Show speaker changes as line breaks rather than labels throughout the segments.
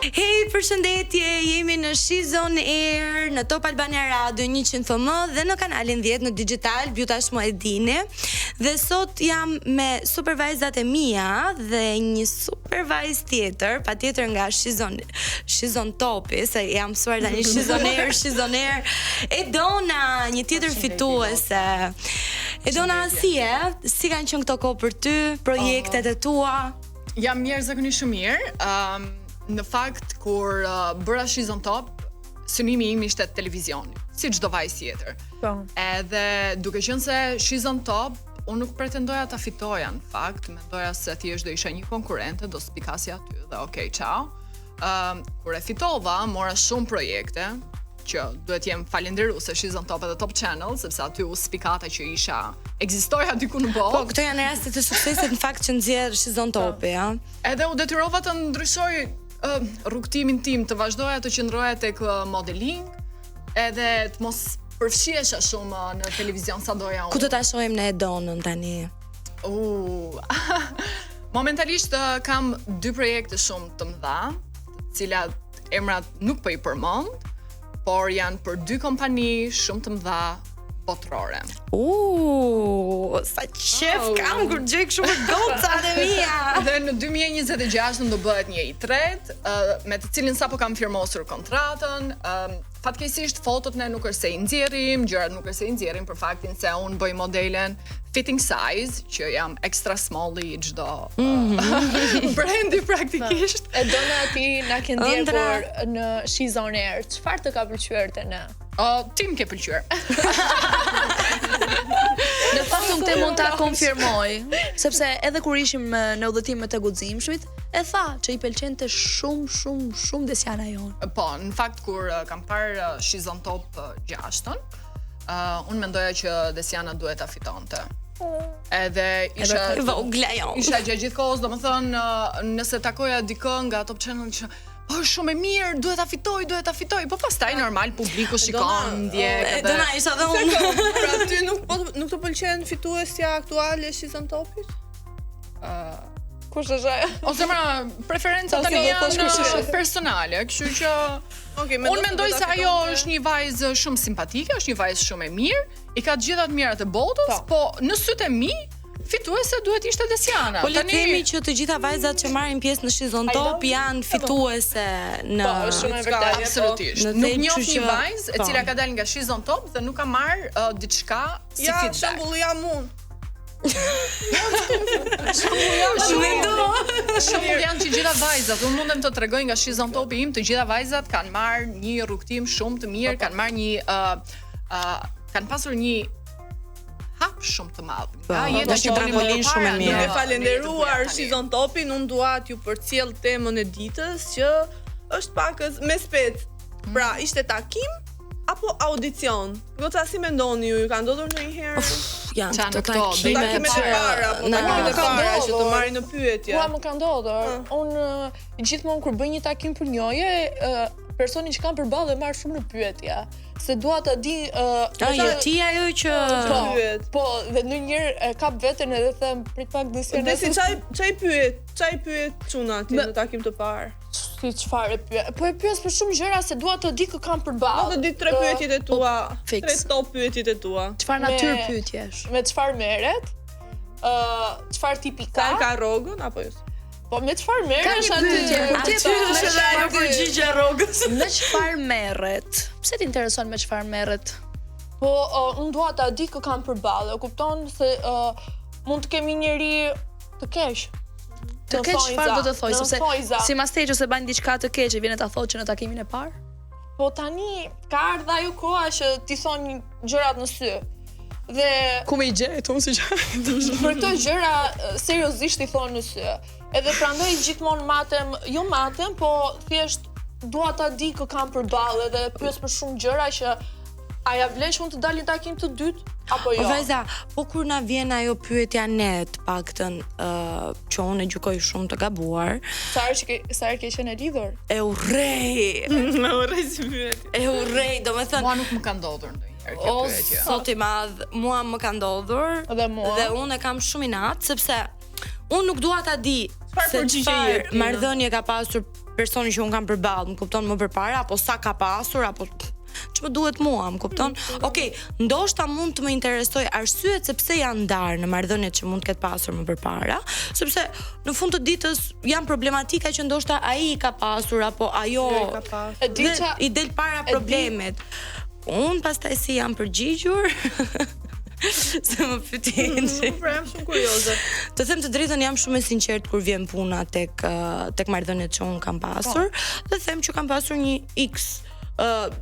Hey, përshëndetje, jemi në She's on Air, në Top Albania Radio 100 FM dhe në kanalin 10 në digital, ju tashmë e dini. Dhe sot jam me supervajzat e mia dhe një supervajz tjetër, patjetër nga She's on Topi, se jam mësuar tani She's on Air. Edona, një tjetër fituese. Edona, si kanë qenë këto kohë për ty, projektet e tua?
Jam mirë, zakonisht shumë mirë. Në fakt, kur bëra She's on Top, synimi im ishte televizioni, si çdo vajzë tjetër. Edhe duke qenë se She's on Top, unë nuk pretendoja ta fitoja, në fakt, mendoja se thjesht do isha një konkurrente, do spikasja aty dhe okay, ciao. Kur e fitova, mora shumë projekte, që duhet jem falendëruese She's on Top edhe Top Channel, sepse aty u spikata që isha ekzistoja diku në botë.
Po, këto janë rastet e suksesit në fakt që nxjerr She's on Top, ja.
Edhe u detyrova të ndryshoj rrugtimin tim, të vazhdoja të qëndroja tek modeling, edhe të mos përfshihesha shumë në televizion sa doja unë.
Ku do ta shohim në Edonën tani?
Momentalisht kam 2 projekte shumë të mëdha, të cilat emrat nuk po i përmend, por janë për 2 kompani shumë të mëdha botërore.
Sa qef kam kur gjej kështu gocat e mia.
Dhe në 2026 do bëhet një i tretë, me të cilin sapo kam firmosur kontratën. Fatkeqësisht fotot ne nuk është se i nxjerrim, gjërat nuk është se i nxjerrim për faktin se unë bëj modelen fitting size, që jam extra small i çdo brendi praktikisht.
Edona, ti na ke ndjekur në She's on Air. Çfarë të ka pëlqyer te ne?
Ti më ke pëlqyer.
Në fakt unë te mund ta konfirmoj, sepse edhe kur ishim në udhëtimet e guximshmit, e tha që i pëlqente shumë Desiana jon.
Po, në fakt kur kam parë She's on Top 6-ën, unë mendoja që Desiana duhet ta fitonte. Edhe isha gjatë kohës, domethënë, nëse takoja dikë nga Top Channel që shumë e mirë, duhet ta fitoj, po pastaj normal publiku shikon, ndjek.
Dona isha dhe unë.
Pra ty nuk të pëlqen fituesja aktuale She's on Topit?
Kush është ajo?
Ose preferencat tani janë personale, kështu që unë mendoj se ajo është një vajzë shumë simpatike, është një vajzë shumë e mirë, i ka të gjitha të mirat e botës, po në sytë e mi fituese duhet ishte Desiana.
Po le të themi që të gjitha vajzat që marrin pjesë në She's on Top janë fituese në
shumë e vërtetë.
Absolutisht. Nuk njoh një vajzë e cila ka dalë nga She's on Top dhe nuk ka marrë diçka si feedback.
Ja, shembulli jam unë.
Shembull janë që gjitha vajzat, unë mundem të tregoj nga She's on Top im, të gjitha vajzat kanë marrë një rrugtim shumë të mirë, kanë marrë kanë pasur një hap shumë të madh.
Jeta që trampolin shumë e mirë.
Duke falenderuar She's on Topin, unë dua t'ju përcjell temën e ditës që është pak me spec. Pra, ishte takim apo audicion? Goca, si mendoni ju? Ka ndodhur ndonjëherë?
Janë
këto
takimet e para, apo takimet e para që të marrin në pyetje.
Mua më ka ndodhur. Unë gjithmonë kur bëj një takim për njohje, personi që kam përballë marr shumë në pyetje. Se dua ta di
ti ajo që
po dhe ndonjëherë kap veten edhe them prit pak Desiana.
Desi çaj pyet çuna ti në takim të parë.
Si çfarë pyet? Po e pyes për shumë gjëra se dua të di kë kam përballë.
Do të di 3 pyetjet e tua, 3 top pyetjet e tua.
Çfarë natyrë pyetjesh? Me çfarë merret? Çfarë tipi ka?
Ka rrogën apo jo?
Po me çfarë merresh aty?
Përgjigje rrogës.
Me çfarë merret? Pse të intereson me çfarë merret? Po unë dua ta di kë kam përballë, kupton se mund të kemi njëri të keq. Të keq çfarë do të thoj, sepse si mastej ose bën diçka të keqe, vjen ta thotë që në takimin e parë? Po tani ka ardha ajo koha që ti thon gjërat në sy. Dhe
ku më i gjet unë si
për këto gjëra seriozisht i thon në sy. Edhe prandaj gjithmonë matem, po thjesht dua ta di kë kam përballë dhe pyes për shumë gjëra që a ja vlen shumë të dalin takim të dytë apo jo.
Vajza, po kur na vjen ajo pyetja ne të paktën që unë e gjykoj shumë të gabuar.
Sa herë ke qenë e lidhur?
E urrej.
Me urrej si pyetje.
E urrej, domethënë.
Mua nuk më ka ndodhur ndonjëherë kjo pyetje.
Sot i madh, mua më ka ndodhur dhe unë e kam shumë inat sepse unë nuk dua ta di se çfarë marrëdhënie ka pasur personi që un kam përballë, më kupton, më përpara apo sa ka pasur apo që më duhet mua, më kupton? Okej, ndoshta mund të më interesoj arsyet se pse janë ndarë në marrëdhëniet që mund të ketë pasur më përpara, sepse në fund të ditës janë problematika që ndoshta ai ka pasur apo ajo i del para problemet. Un pastaj si jam përgjigjur se më pyetën.
Jam shumë kurioze.
Të them të drejtën, jam shumë e sinqert kur vjen puna tek marrëdhëniet që un kam pasur, dhe them që kam pasur një X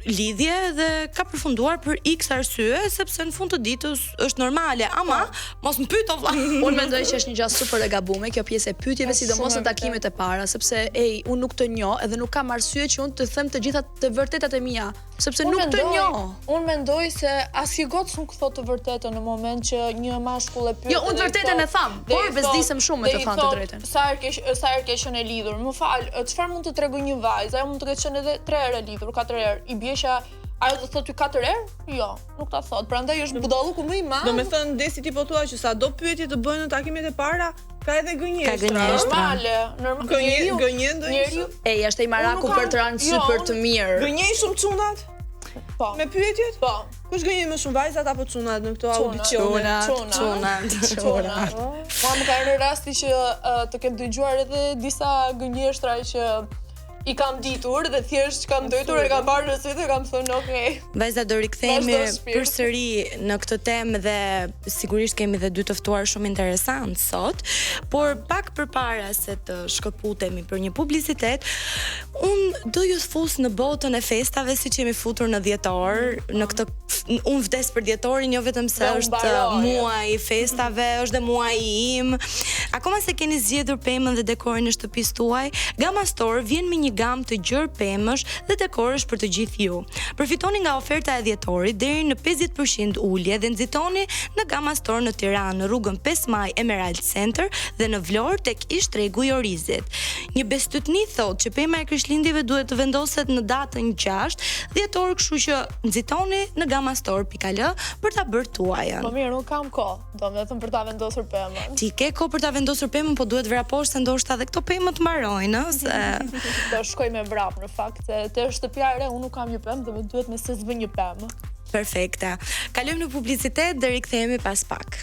lidhje dhe ka përfunduar për X arsye, sepse në fund të ditës është normale, ama mos më pyet o vlla.
Unë mendoj që është një gjë super e gabuar kjo pjesë e pyetjeve, sidomos në takimet e para, sepse unë nuk të njoh edhe nuk kam arsye që unë të them të gjitha të vërtetat e mia, sepse nuk të njoh.
Unë mendoj se asnjë gocë nuk thot të vërtetën në moment që një mashkull e pyet.
Jo, unë të vërtetën e tham, por bezdisem shumë me të thënë të drejtën.
Sa herë ke qenë e lidhur? Më fal, çfarë mund të tregoj një vajzë? Ajo mund të ketë qenë edhe 3 herë e lidhur, 4 herë. I bjesha, ajo do thotë 4 herë? Jo, nuk ta thot. Prandaj është budalluku më i madh.
Domethënë, desi ti po thua që sa do pyetje të bëjnë në takimet e para, ka edhe gënjeshtra.
Normale.
Gënje ndonjëherë.
Është ai maraku për të rënë super të mirë.
Gënjej shumë çunat?
Po.
Me pyetjet?
Po.
Kush gënjen më shumë, vajzat apo çunat në këto audicione?
Çunat. Po më ka në rasti që të kem dëgjuar edhe disa gënjeshtra që i kam ditur dhe thjesht kam dëgjuar e kam parë në sy dhe kam thënë okay.
Vajza, do rikthehemi përsëri në këtë temë dhe sigurisht kemi dhe dy të ftuar shumë interesant sot, por pak përpara se të shkëputemi për një publicitet, unë do ju fus në botën e festave siç jemi futur në dhjetor, në këtë unë vdes për dhjetorin, jo vetëm se është muaj i festave, është dhe muaji im. Akoma se keni zgjedhur pemën dhe dekorin në shtëpisë tuaj, Gamma Store vjen me një gamë të gjerë pemësh dhe dekorësh për të gjithë ju. Përfitoni nga oferta e dhjetorit deri në 50% ulje dhe nxitoni në Gamma Store në Tiranë, në rrugën 5 Maj Emerald Center dhe në Vlorë tek ish tregu i Orizit. Një bestytni thotë që pema e Krishtlindjeve duhet të vendoset në datën 6 dhjetor, kështu që nxitoni në gammastore.al për ta bërë tuajën.
Po mirë, nuk kam kohë, domethënë për ta vendosur pemën.
Ti ke kohë për ta vendosur pemën, po duhet vraposh se ndoshta edhe këto pemë të mbarojnë, se
do shkoj me vrap në fakt, se te shtëpia e re unë nuk kam një pemë dhe më duhet me se zbë një pemë.
Perfekta. Kalojmë në publicitet dhe rikthehemi pas pak.